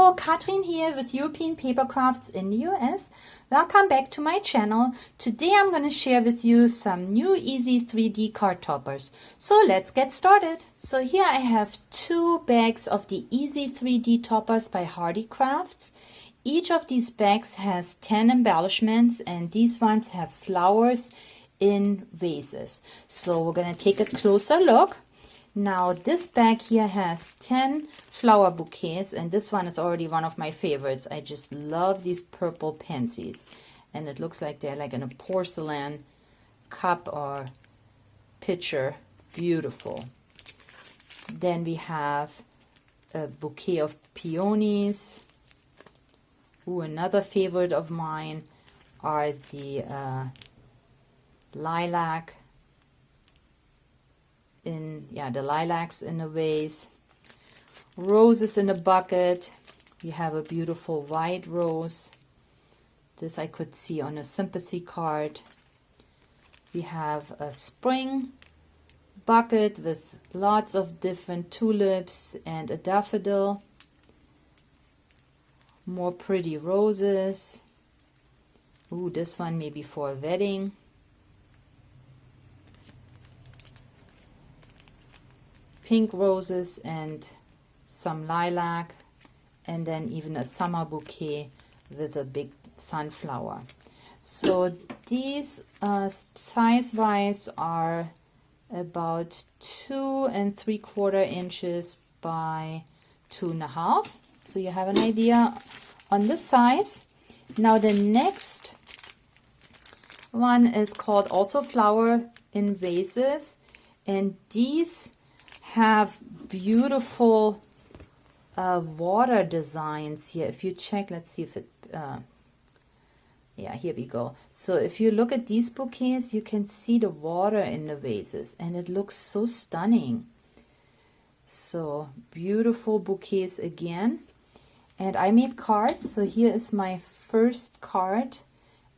Hello, Katrin here with European Papercrafts in the US. Welcome back to my channel. Today I'm going to share with you some new easy 3D card toppers. So let's get started. So here I have 2 bags of the easy 3D toppers by Crafts. Each of these bags has 10 embellishments, and these ones have flowers in vases. So we're going to take a closer look. Now this bag here has 10 flower bouquets, and this one is already one of my favorites. I just love these purple pansies, and it looks like they're like in a porcelain cup or pitcher. Beautiful. Then we have a bouquet of peonies. Ooh, another favorite of mine are the lilacs in a vase. Roses in a bucket. We have a beautiful white rose. This I could see on a sympathy card. We have a spring bucket with lots of different tulips and a daffodil. More pretty roses. Ooh, this one maybe for a wedding. Pink roses and some lilac, and then even a summer bouquet with a big sunflower. So these size-wise are about 2 3/4 inches by 2.5. So you have an idea on the size. Now the next one is called also flower in vases, and these have beautiful water designs here. If you check, let's see if it yeah, here we go. So if you look at these bouquets, you can see the water in the vases, and it looks so stunning. So beautiful bouquets again. And I made cards, so here is my first card,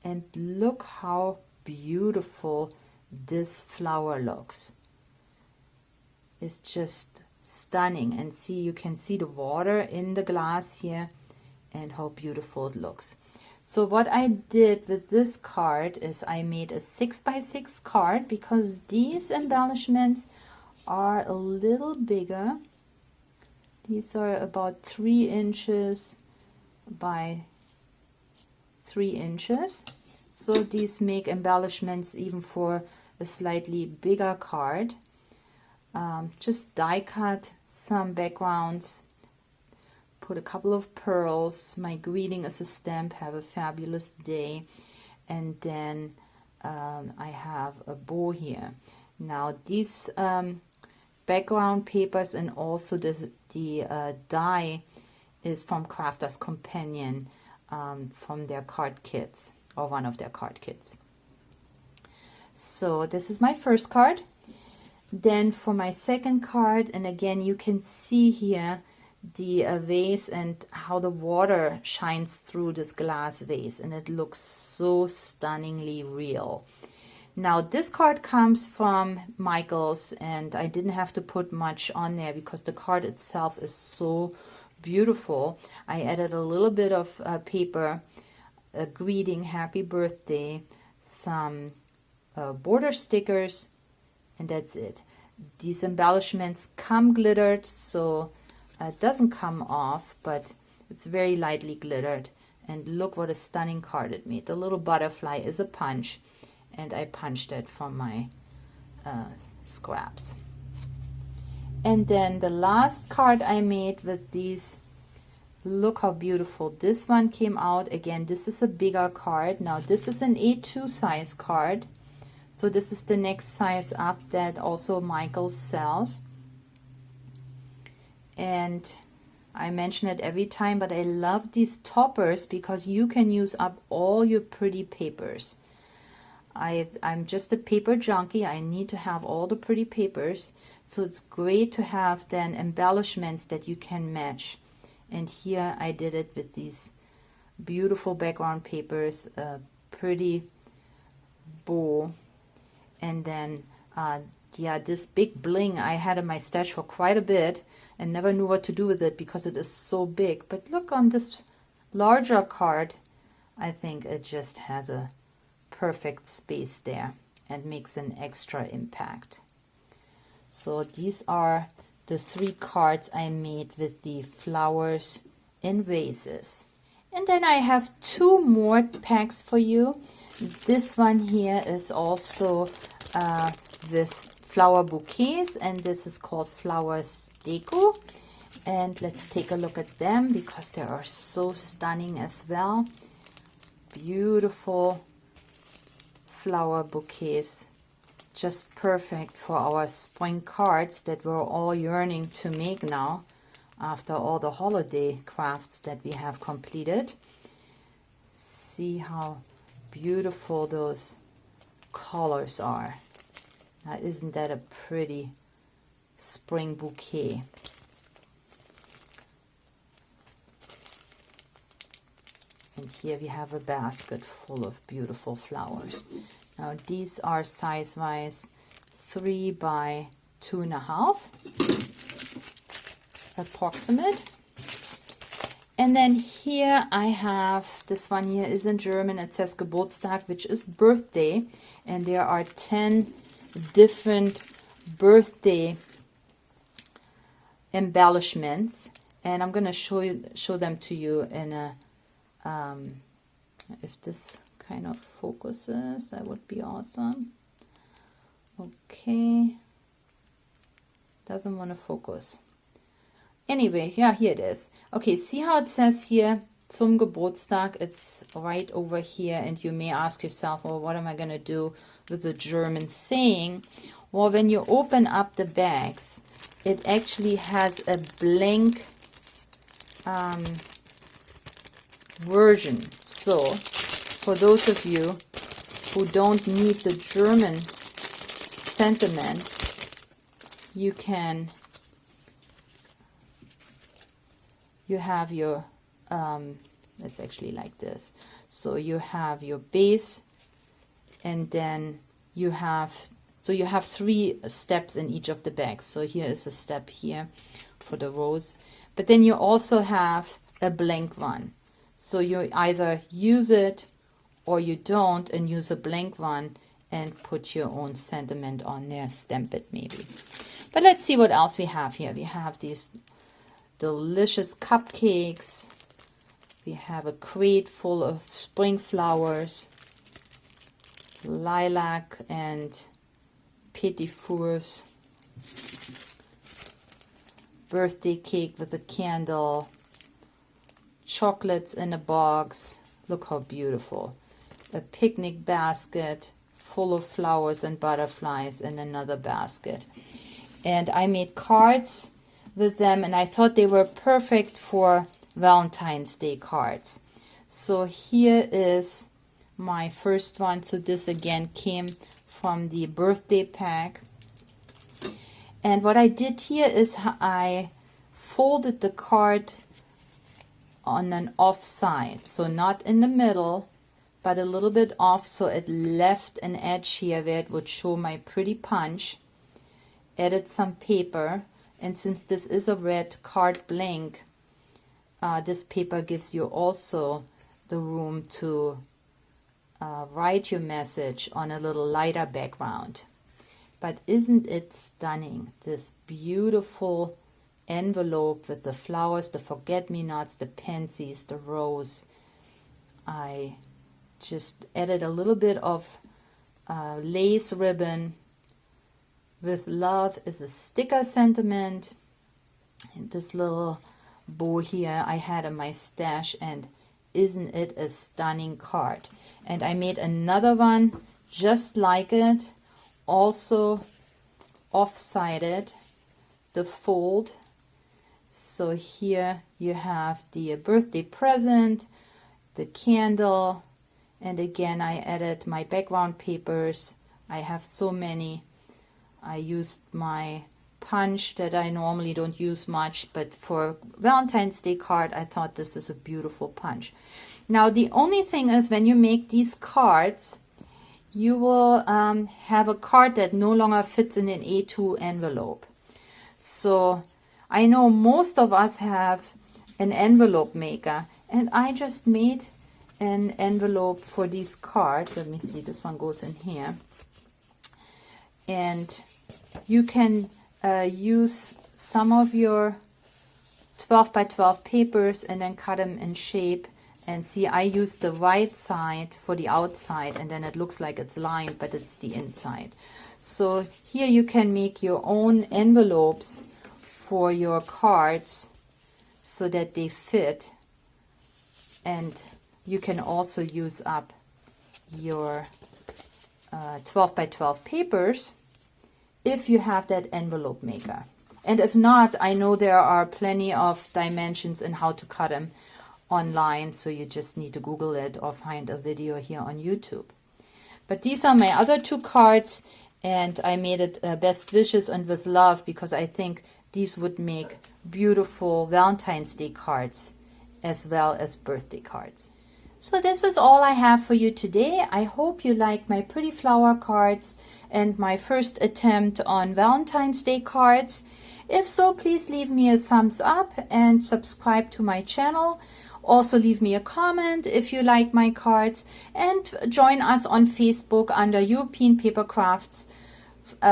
and look how beautiful this flower looks. It's just stunning, and see, you can see the water in the glass here and how beautiful it looks. So what I did with this card is I made a 6x6 card, because these embellishments are a little bigger. These are about 3 inches by 3 inches. So these make embellishments even for a slightly bigger card. Just die cut some backgrounds, put a couple of pearls. My greeting is a stamp, have a fabulous day, and then I have a bow here. Now these background papers and also the die is from Crafter's Companion, from their card kits, or one of their card kits. So this is my first card. Then for my second card, and again you can see here the vase and how the water shines through this glass vase, and it looks so stunningly real. Now this card comes from Michael's, and I didn't have to put much on there because the card itself is so beautiful. I added a little bit of paper, a greeting, happy birthday, some border stickers, and that's it. These embellishments come glittered, so it doesn't come off, but it's very lightly glittered. And look what a stunning card it made. The little butterfly is a punch, and I punched it from my scraps. And then the last card I made with these, look how beautiful this one came out. Again, this is a bigger card. Now this is an A2 size card. So this is the next size up that also Michael sells. And I mention it every time, but I love these toppers because you can use up all your pretty papers. I'm just a paper junkie. I need to have all the pretty papers. So it's great to have then embellishments that you can match. And here I did it with these beautiful background papers, a pretty bow, and then yeah, this big bling I had in my stash for quite a bit and never knew what to do with it because it is so big. But look on this larger card, I think it just has a perfect space there and makes an extra impact. So these are the 3 cards I made with the flowers in vases. And then I have 2 more packs for you. This one here is also with flower bouquets, and this is called Flowers Deco. And let's take a look at them because they are so stunning as well. Beautiful flower bouquets, just perfect for our spring cards that we're all yearning to make now after all the holiday crafts that we have completed. See how beautiful those colors are. Now, isn't that a pretty spring bouquet? And here we have a basket full of beautiful flowers. Now these are size-wise 3 by 2.5 approximate. And then here I have, this one here is in German, it says Geburtstag, which is birthday, and there are 10 different birthday embellishments, and I'm going to show them to you in a if this kind of focuses, that would be awesome. Okay, doesn't want to focus. Anyway, yeah, here it is. Okay, see how it says here, zum Geburtstag, it's right over here, and you may ask yourself, well, what am I going to do with the German saying? Well, when you open up the bags, it actually has a blank version. So, for those of you who don't need the German sentiment, you have your it's actually like this. So you have your base, and then you have 3 steps in each of the bags. So here is a step here for the rose, but then you also have a blank one. So you either use it or you don't and use a blank one and put your own sentiment on there, stamp it maybe. But let's see what else we have here. We have these delicious cupcakes. We have a crate full of spring flowers, lilac and petit fours, birthday cake with a candle, chocolates in a box. Look how beautiful. A picnic basket full of flowers and butterflies in another basket. And I made cards with them, and I thought they were perfect for Valentine's Day cards. So here is my first one. So this again came from the birthday pack. And what I did here is I folded the card on an off side, so not in the middle, but a little bit off, so it left an edge here where it would show my pretty punch. Added some paper, and since this is a red card blank, this paper gives you also the room to write your message on a little lighter background. But isn't it stunning, this beautiful envelope with the flowers, the forget-me-nots, the pansies, the rose. I just added a little bit of lace ribbon with love is a sticker sentiment, and this little bow here I had in my stash, and isn't it a stunning card? And I made another one just like it, also off-sided, the fold. So here you have the birthday present, the candle, and again I added my background papers. I have so many. I used my punch that I normally don't use much, but for Valentine's Day card I thought this is a beautiful punch. Now the only thing is, when you make these cards, you will have a card that no longer fits in an A2 envelope. So I know most of us have an envelope maker, and I just made an envelope for these cards. Let me see, this one goes in here. And you can use some of your 12 by 12 papers and then cut them in shape. And see, I used the right side for the outside, and then it looks like it's lined, but it's the inside. So here you can make your own envelopes for your cards so that they fit, and you can also use up your 12 by 12 papers if you have that envelope maker. And if not, I know there are plenty of dimensions and how to cut them online, so you just need to Google it or find a video here on YouTube. But these are my other two cards, and I made it best wishes and with love, because I think these would make beautiful Valentine's Day cards as well as birthday cards. So this is all I have for you today. I hope you like my pretty flower cards and my first attempt on Valentine's Day cards. If so, please leave me a thumbs up and subscribe to my channel. Also leave me a comment if you like my cards, and join us on Facebook under European Papercrafts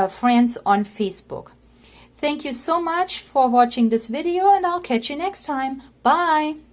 Friends on Facebook. Thank you so much for watching this video, and I'll catch you next time. Bye!